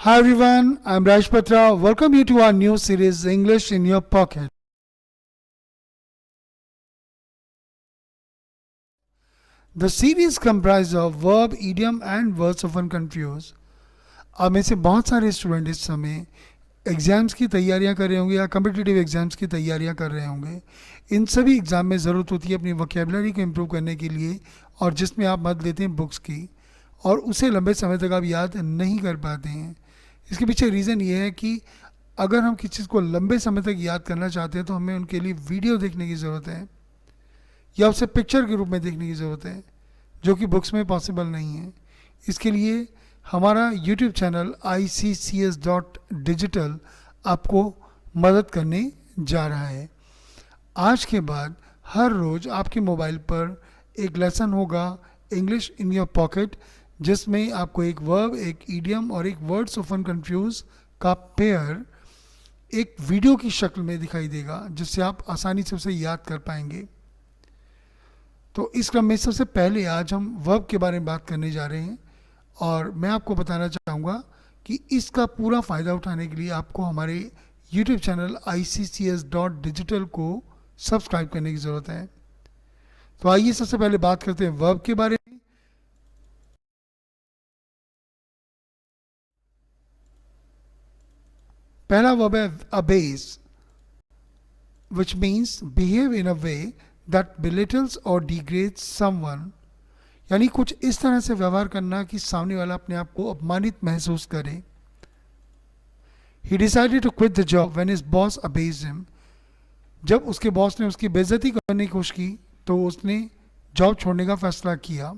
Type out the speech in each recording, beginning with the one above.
Hi everyone, I'm Raj Patra. Welcome you to our new series English in Your Pocket. The series comprises of verb, idiom and words often confused. अब में से बहुत सारे student इस समय exams की तैयारियां कर रहे होंगे या कम्पिटिटिव एग्ज़ाम्स की तैयारियां कर रहे होंगे. इन सभी एग्ज़ाम में ज़रूरत होती है अपनी वोकेबलरी को इम्प्रूव करने के लिए और जिसमें आप मदद लेते हैं बुक्स की और उसे लंबे समय तक आप याद नहीं कर पाते हैं. इसके पीछे रीज़न ये है कि अगर हम किसी चीज़ को लंबे समय तक याद करना चाहते हैं तो हमें उनके लिए वीडियो देखने की ज़रूरत है या उसे पिक्चर के रूप में देखने की ज़रूरत है, जो कि बुक्स में पॉसिबल नहीं है. इसके लिए हमारा यूट्यूब चैनल ICCS.digital आपको मदद करने जा रहा है. आज के बाद हर रोज़ आपके मोबाइल पर एक लेसन होगा इंग्लिश इन योर पॉकेट, जिसमें आपको एक वर्ब, एक ईडियम और एक वर्ड्स ऑफन कंफ्यूज का पेयर एक वीडियो की शक्ल में दिखाई देगा, जिससे आप आसानी से उसे याद कर पाएंगे. तो इस क्रम में सबसे पहले आज हम वर्ब के बारे में बात करने जा रहे हैं और मैं आपको बताना चाहूँगा कि इसका पूरा फ़ायदा उठाने के लिए आपको हमारे YouTube चैनल ICCS.digital को सब्सक्राइब करने की ज़रूरत है. तो आइए सबसे पहले बात करते हैं वर्ब के बारे में. पहला वर्ब है abase, which means behave in a way that belittles or degrades someone. यानी कुछ इस तरह से व्यवहार करना कि सामने वाला अपने आप को अपमानित महसूस करे. He decided to quit the job when his boss abased him. जब उसके बॉस ने उसकी बेइज्जती करने की कोशिश की तो उसने जॉब छोड़ने का फैसला किया.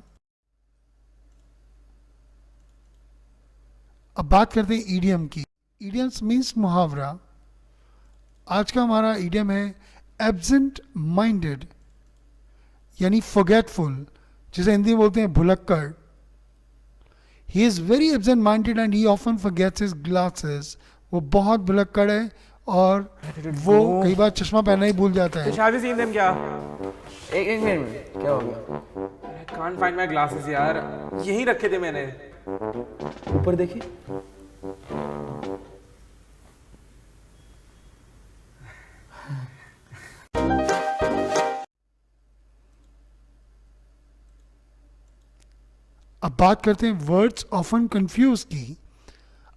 अब बात करते हैं ईडियम की. ईडियम्स मीन्स मुहावरा. आज का हमारा ईडियम है एब्सेंट माइंडेड, यानी फॉरगेटफुल, जिसे हिंदी में बोलते हैं भुलक्कड़. He is very absent minded and he often forgets his glasses. वो बहुत भुलक्कड़ है और वो कई बार चश्मा पहनना ही भूल जाता है. Shall we see them क्या? एक एक मिनट क्या हो गया? I can't find my glasses यार. यहीं रखे थे मैंने. ऊपर देखिए. अब बात करते हैं वर्ड्स ऑफन कंफ्यूज की.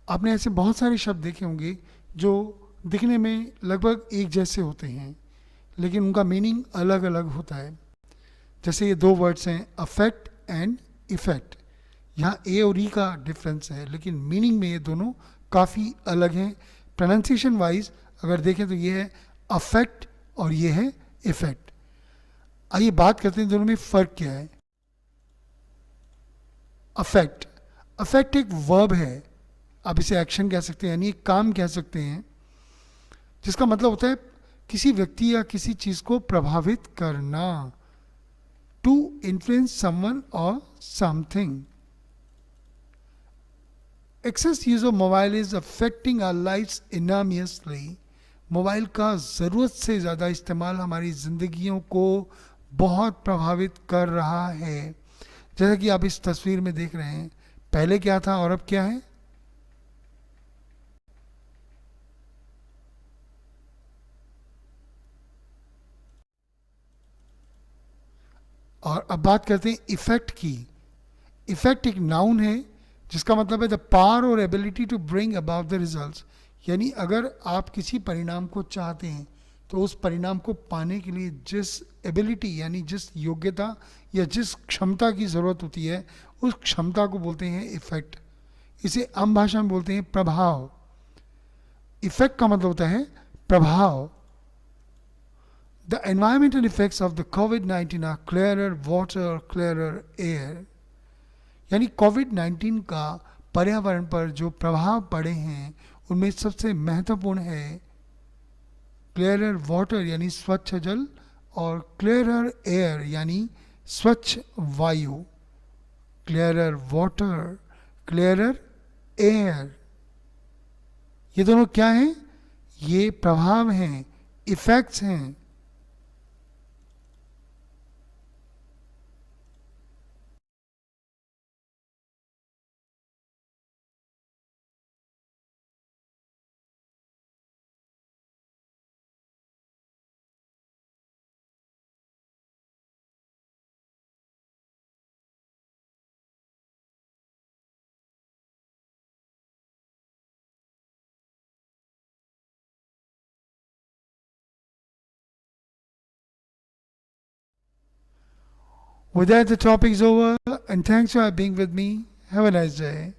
आपने ऐसे बहुत सारे शब्द देखे होंगे जो दिखने में लगभग एक जैसे होते हैं लेकिन उनका मीनिंग अलग अलग होता है. जैसे ये दो वर्ड्स हैं अफेक्ट एंड इफेक्ट. यहाँ ए और ई का डिफरेंस है लेकिन मीनिंग में ये दोनों काफ़ी अलग हैं. प्रोनाउंसिएशन वाइज अगर देखें तो ये है अफेक्ट और ये है इफेक्ट. आइए बात करते हैं दोनों में फ़र्क क्या है. अफेक्ट. अफेक्ट एक वर्ब है, आप इसे एक्शन कह सकते हैं यानी एक काम कह सकते हैं, जिसका मतलब होता है किसी व्यक्ति या किसी चीज़ को प्रभावित करना. टू इन्फ्लुएंस समवन और something. Excess use of mobile is affecting our lifes enormously. Mobile का ज़रूरत से ज़्यादा इस्तेमाल हमारी ज़िंदगियों को बहुत प्रभावित कर रहा है. जैसा कि आप इस तस्वीर में देख रहे हैं, पहले क्या था और अब क्या है. और अब बात करते हैं इफेक्ट की. इफेक्ट एक नाउन है जिसका मतलब है द पावर और ability to bring about the results. यानी अगर आप किसी परिणाम को चाहते हैं तो उस परिणाम को पाने के लिए जिस एबिलिटी यानी जिस योग्यता या जिस क्षमता की ज़रूरत होती है उस क्षमता को बोलते हैं इफेक्ट. इसे आम भाषा में बोलते हैं प्रभाव. इफेक्ट का मतलब होता है प्रभाव. The environmental effects of the COVID-19 are clearer water, clearer air. यानी कोविड-19 का पर्यावरण पर जो प्रभाव पड़े हैं उनमें सबसे महत्वपूर्ण है क्लियरर वाटर यानी स्वच्छ जल और क्लियरर एयर यानी स्वच्छ वायु. क्लियरर वाटर, क्लियरर एयर, ये दोनों क्या हैं? ये प्रभाव हैं, इफेक्ट्स हैं. With that, the topic is over, and thanks for being with me. Have a nice day.